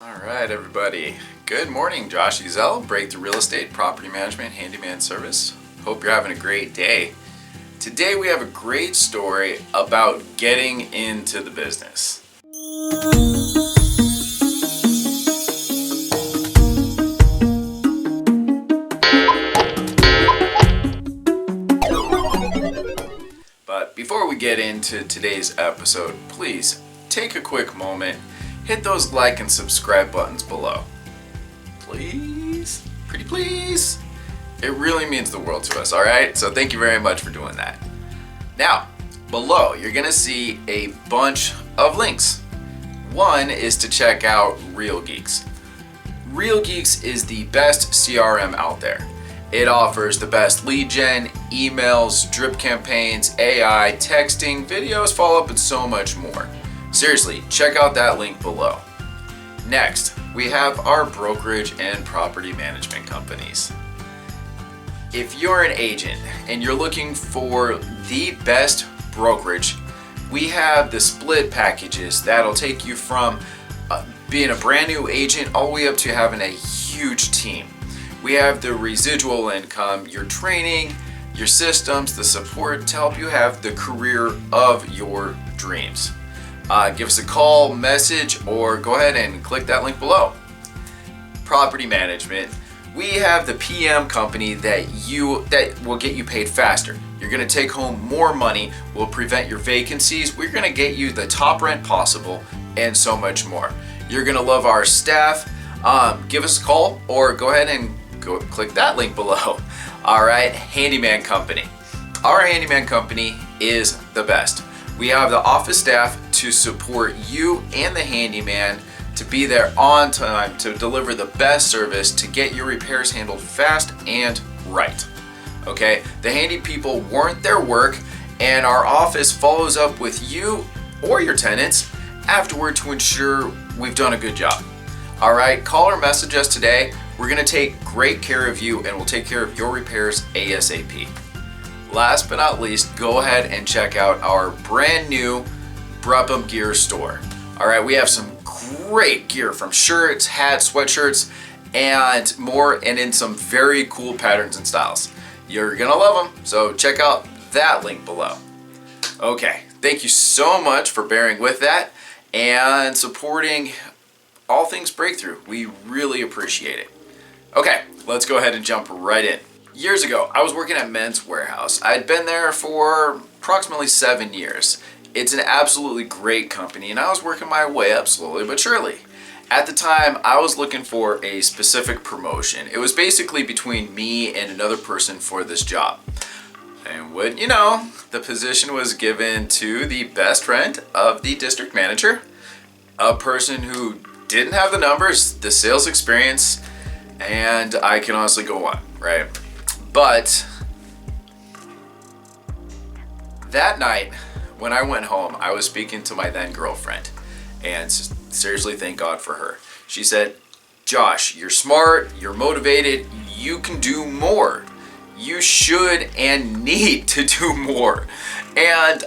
All right, everybody. Good morning. Josh Ezel, Breakthrough Real Estate, Property Management, Handyman Service. Hope you're having a great day. Today we have a great story about getting into the business. But before we get into today's episode, please take a quick moment, hit those like and subscribe buttons below. Please, pretty please. It really means the world to us, all right? So thank you very much for doing that. Now, below, you're gonna see a bunch of links. One is to check out Real Geeks. Real Geeks is the best CRM out there. It offers the best lead gen, emails, drip campaigns, AI, texting, videos, follow-up, and so much more. Seriously, check out that link below. Next, we have our brokerage and property management companies. If you're an agent and you're looking for the best brokerage, we have the split packages that'll take you from being a brand new agent all the way up to having a huge team. We have the residual income, your training, your systems, the support to help you have the career of your dreams. Give us a call, message, or go ahead and click that link below. Property management. We have the PM company that will get you paid faster. You're gonna take home more money, will prevent your vacancies, we're gonna get you the top rent possible, and so much more. You're gonna love our staff. Give us a call or go ahead and click that link below. All right, handyman company. Our handyman company is the best. We have the office staff to support you and the handyman to be there on time to deliver the best service to get your repairs handled fast and right. Okay, the handy people warrant their work, and our office follows up with you or your tenants afterward to ensure we've done a good job. All right, call or message us today. We're gonna take great care of you and we'll take care of your repairs ASAP. Last but not least, go ahead and check out our brand new BREPM Gear Store. All right, we have some great gear from shirts, hats, sweatshirts, and more, and in some very cool patterns and styles. You're gonna love them, so check out that link below. Okay, thank you so much for bearing with that and supporting all things Breakthrough. We really appreciate it. Okay, let's go ahead and jump right in. Years ago, I was working at Men's Warehouse. I'd been there for approximately 7 years. It's an absolutely great company, and I was working my way up slowly but surely. At the time, I was looking for a specific promotion. It was basically between me and another person for this job. And wouldn't you know, the position was given to the best friend of the district manager, a person who didn't have the numbers, the sales experience, and I can honestly go on, right? But that night, when I went home, I was speaking to my then girlfriend, and seriously, thank God for her. She said, "Josh, you're smart, you're motivated, you can do more. You should and need to do more." And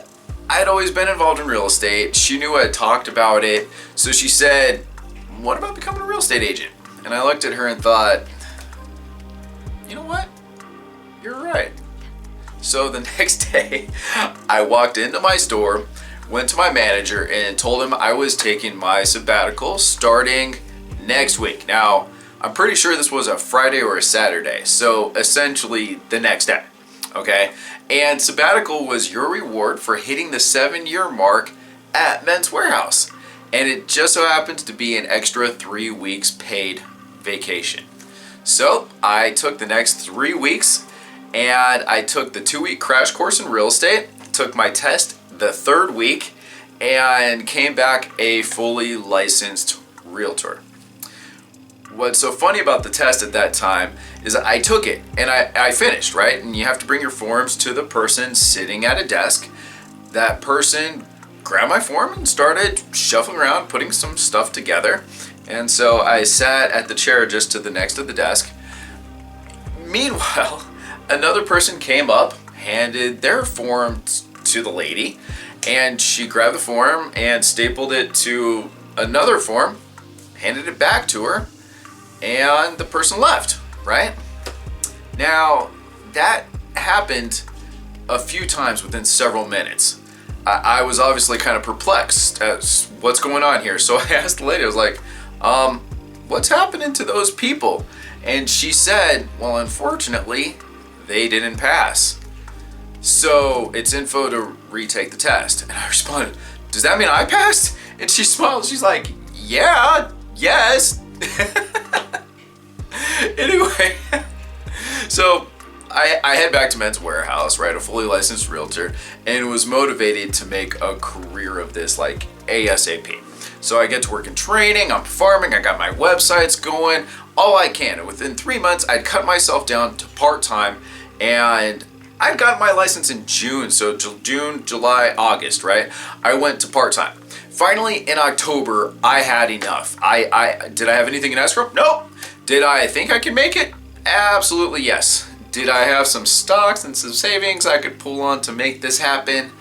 I'd always been involved in real estate. She knew I had talked about it, so she said, "What about becoming a real estate agent?" And I looked at her and thought, you know what? You're right. So the next day, I walked into my store, went to my manager, and told him I was taking my sabbatical starting next week. Now, I'm pretty sure this was a Friday or a Saturday, so essentially the next day, okay? And sabbatical was your reward for hitting the 7-year mark at Men's Warehouse. And it just so happens to be an extra 3 weeks paid vacation. So I took the next 3 weeks and I took the 2-week crash course in real estate, took my test the 3rd week, and came back a fully licensed realtor. What's so funny about the test at that time is I took it and I finished, right? And you have to bring your forms to the person sitting at a desk. That person grabbed my form and started shuffling around, putting some stuff together. And so I sat at the chair just to the next to the desk. Meanwhile, another person came up, handed their form to the lady, and she grabbed the form and stapled it to another form, handed it back to her, and the person left, right? Now, that happened a few times within several minutes. I was obviously kind of perplexed as what's going on here. So I asked the lady, I was like, what's happening to those people? And she said, well, unfortunately, they didn't pass. So it's info to retake the test. And I responded, does that mean I passed? And she smiled. She's like, yeah, yes. Anyway, so I head back to Men's Warehouse, right, a fully licensed realtor, and was motivated to make a career of this like ASAP. So I get to work in training, I'm farming, I got my websites going, all I can. And within 3 months, I'd cut myself down to part-time, and I'd gotten my license in June, so June, July, August, right? I went to part-time. Finally, in October, I had enough. Did I have anything in escrow? Nope. Did I think I could make it? Absolutely yes. Did I have some stocks and some savings I could pull on to make this happen?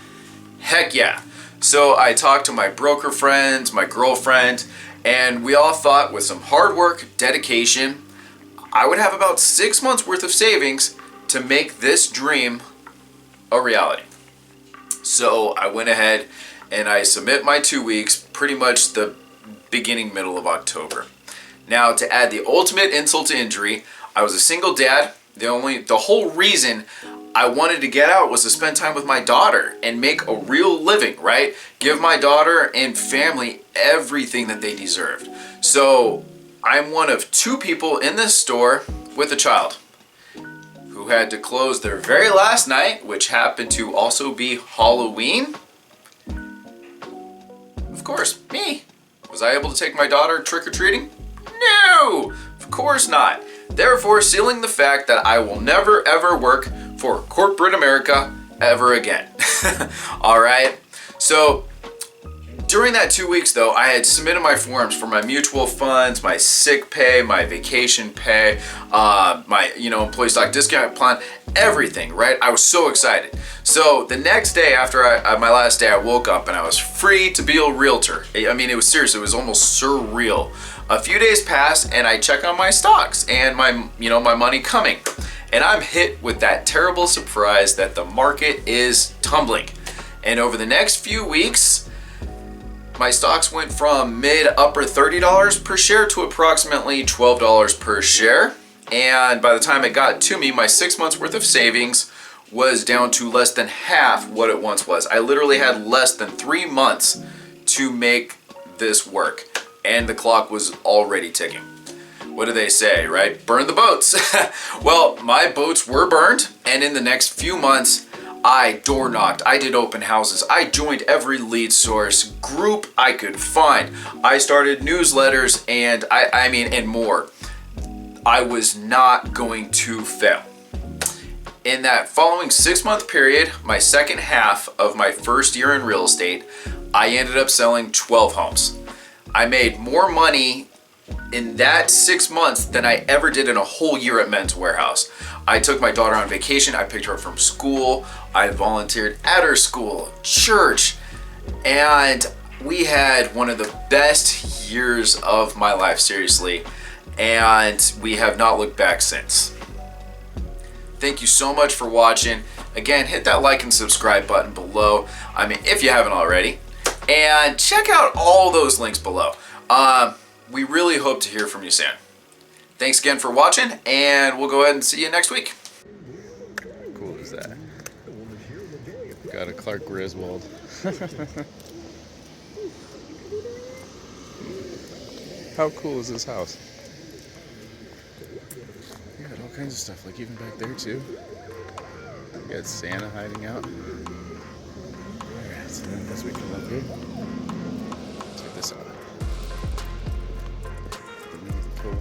Heck yeah. So I talked to my broker friends, my girlfriend, and we all thought with some hard work, dedication, I would have about 6 months worth of savings to make this dream a reality. So I went ahead and I submit my 2 weeks, pretty much the beginning, middle of October. Now, to add the ultimate insult to injury, I was a single dad. The whole reason I wanted to get out was to spend time with my daughter and make a real living, right? Give my daughter and family everything that they deserved. So I'm one of 2 people in this store with a child who had to close their very last night, which happened to also be Halloween. Of course, me. Was I able to take my daughter trick-or-treating? No, of course not. Therefore, sealing the fact that I will never ever work for corporate America ever again. All right. So during that 2 weeks though, I had submitted my forms for my mutual funds, my sick pay, my vacation pay, my employee stock discount plan, everything, right? I was so excited. So the next day after my last day, I woke up and I was free to be a realtor. I mean, it was serious. It was almost surreal. A few days pass and I check on my stocks and my money coming. And I'm hit with that terrible surprise that the market is tumbling. And over the next few weeks, my stocks went from mid-upper $30 per share to approximately $12 per share. And by the time it got to me, my 6 months worth of savings was down to less than half what it once was. I literally had less than 3 months to make this work, and the clock was already ticking. What do they say, right? Burn the boats. Well, my boats were burned, and in the next few months, I door knocked, I did open houses, I joined every lead source group I could find. I started newsletters and and more. I was not going to fail. In that following 6-month period, my second half of my first year in real estate, I ended up selling 12 homes. I made more money in that 6 months than I ever did in a whole year at Men's Warehouse. I took my daughter on vacation, I picked her up from school, I volunteered at her school, church, and we had one of the best years of my life, seriously, and we have not looked back since. Thank you so much for watching. Again, hit that like and subscribe button below, if you haven't already, and check out all those links below. We really hope to hear from you soon. Thanks again for watching, and we'll go ahead and see you next week. How cool is that? Got a Clark Griswold. How cool is this house? You got all kinds of stuff, like even back there too. You got Santa hiding out. Alright, so then I guess we come up here. Check this out. Cool.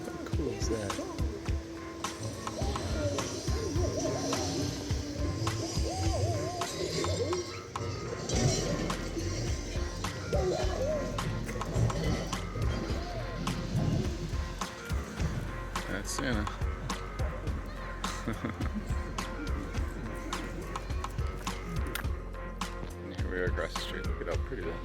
How cool is that? Here we are across the street. Look at how pretty that is.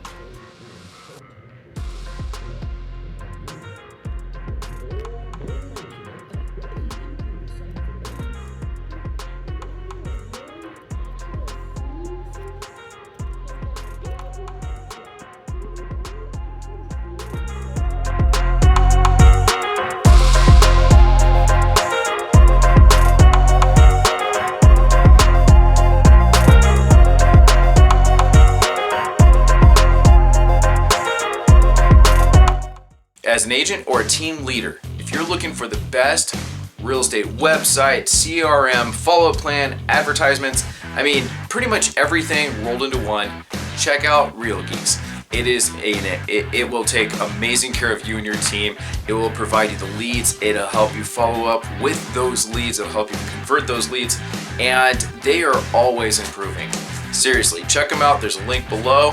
As an agent or a team leader, if you're looking for the best real estate website, CRM, follow-up plan, advertisements, I mean, pretty much everything rolled into one, check out Real Geeks. It will take amazing care of you and your team. It will provide you the leads. It'll help you follow up with those leads. It'll help you convert those leads, and they are always improving. Seriously, check them out. There's a link below.